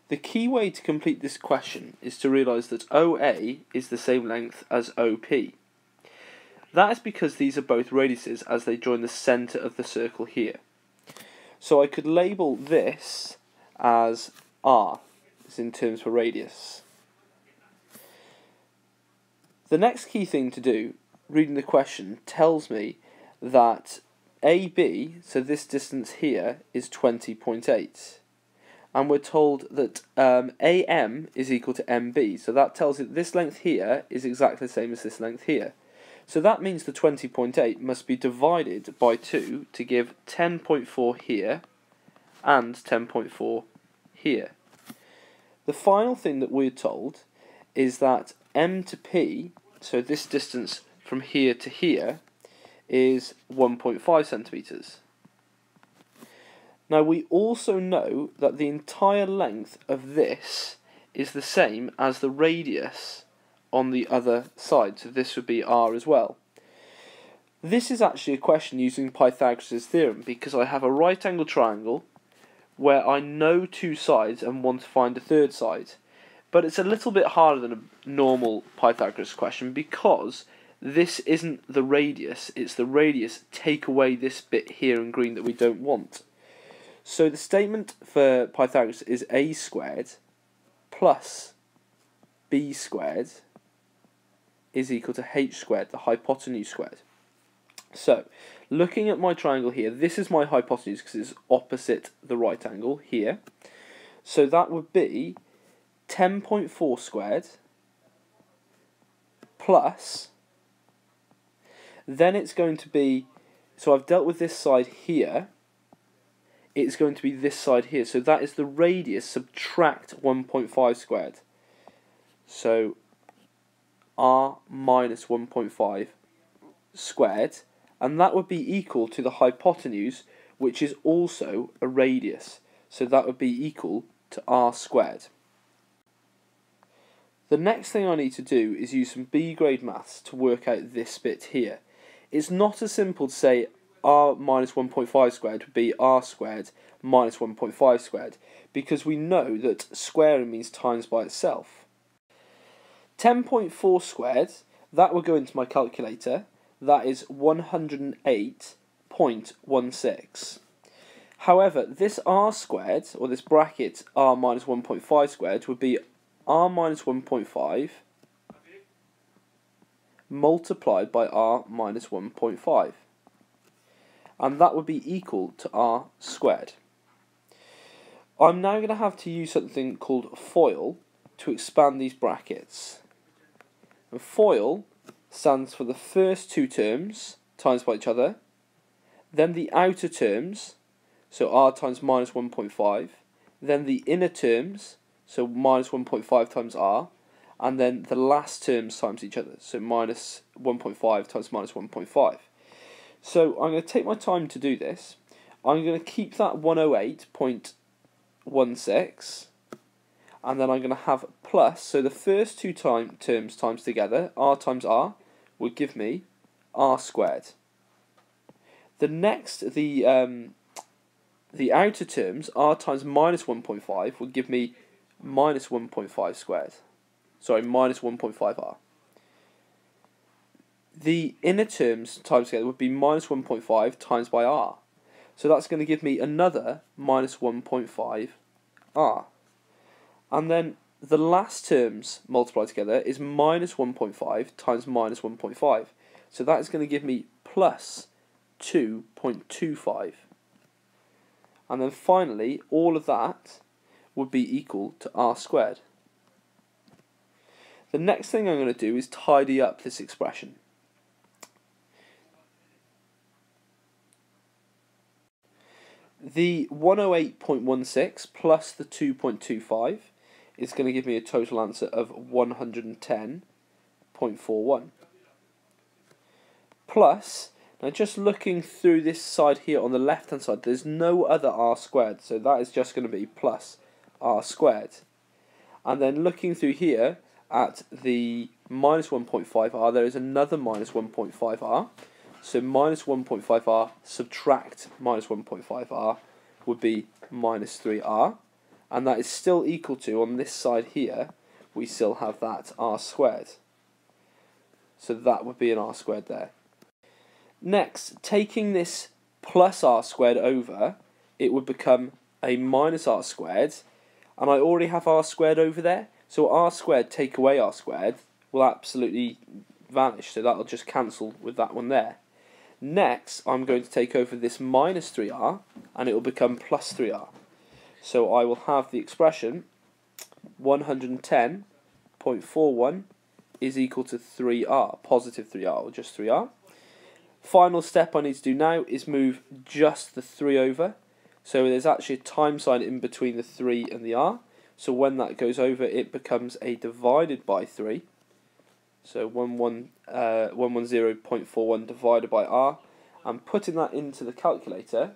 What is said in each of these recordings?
The key way to complete this question is to realise that OA is the same length as OP. That is because these are both radiuses as they join the centre of the circle here. So I could label this as R, as in terms for radius. The next key thing to do, reading the question, tells me that AB, so this distance here, is 20.8. And we're told that AM is equal to MB, so that tells you that this length here is exactly the same as this length here. So that means the 20.8 must be divided by 2 to give 10.4 here and 10.4 here. The final thing that we're told is that M to P, so this distance from here to here, is 1.5 centimetres. Now we also know that the entire length of this is the same as the radius on the other side, so this would be R as well. This is actually a question using Pythagoras' theorem because I have a right angle triangle where I know two sides and want to find a third side. But it's a little bit harder than a normal Pythagoras question because this isn't the radius, it's the radius take away this bit here in green that we don't want. So the statement for Pythagoras is a squared plus b squared is equal to h squared, the hypotenuse squared. So, looking at my triangle here, this is my hypotenuse because it's opposite the right angle here. So that would be 10.4 squared plus, then it's going to be, so I've dealt with this side here, it's going to be this side here. So that is the radius, subtract 1.5 squared. So r minus 1.5 squared, and that would be equal to the hypotenuse, which is also a radius. So that would be equal to r squared. The next thing I need to do is use some B grade maths to work out this bit here. It's not as simple to say r minus 1.5 squared would be r squared minus 1.5 squared, because we know that squaring means times by itself. 10.4 squared, that will go into my calculator, that is 108.16. However, this r squared, or this bracket r minus 1.5 squared, would be r minus 1.5 multiplied by r minus 1.5. And that would be equal to r squared. I'm now going to have to use something called FOIL to expand these brackets. And FOIL stands for the first two terms times by each other, then the outer terms, so r times minus 1.5, then the inner terms, so minus 1.5 times r, and then the last terms times each other, so minus 1.5 times minus 1.5. So I'm going to take my time to do this. I'm going to keep that 108.16, and then I'm going to have plus, so the first two terms times together, r times r, would give me r squared. The next, the outer terms, r times minus 1.5, would give me minus 1.5 squared. Sorry, minus 1.5r. The inner terms times together would be minus 1.5 times by r. So that's going to give me another minus 1.5r. And then the last terms multiplied together is minus 1.5 times minus 1.5. So that is going to give me plus 2.25. And then finally, all of that would be equal to r squared. The next thing I'm going to do is tidy up this expression. The 108.16 plus the 2.25 is going to give me a total answer of 110.41. Plus, now just looking through this side here on the left hand side, there's no other r squared, so that is just going to be plus r squared. And then looking through here at the minus 1.5r, there is another minus 1.5r. So minus 1.5r subtract minus 1.5r would be minus 3r. and that is still equal to, on this side here, we still have that r squared. So that would be an r squared there. Next, taking this plus r squared over, it would become a minus r squared, and I already have r squared over there, so r squared take away r squared will absolutely vanish, so that'll just cancel with that one there. Next, I'm going to take over this minus 3r, and it will become plus 3r. So I will have the expression 110.41 is equal to 3r, positive 3r, or just 3r. Final step I need to do now is move just the 3 over. So there's actually a time sign in between the 3 and the r. So when that goes over, it becomes a divided by 3. So 110.41 divided by r. And putting that into the calculator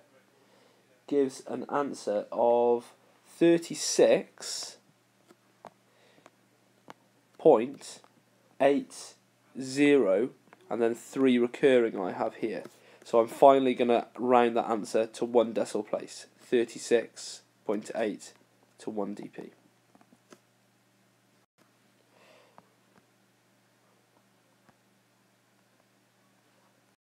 gives an answer of 36.80, and then 3 recurring I have here. So I'm finally going to round that answer to one decimal place, 36.8 to 1 dp.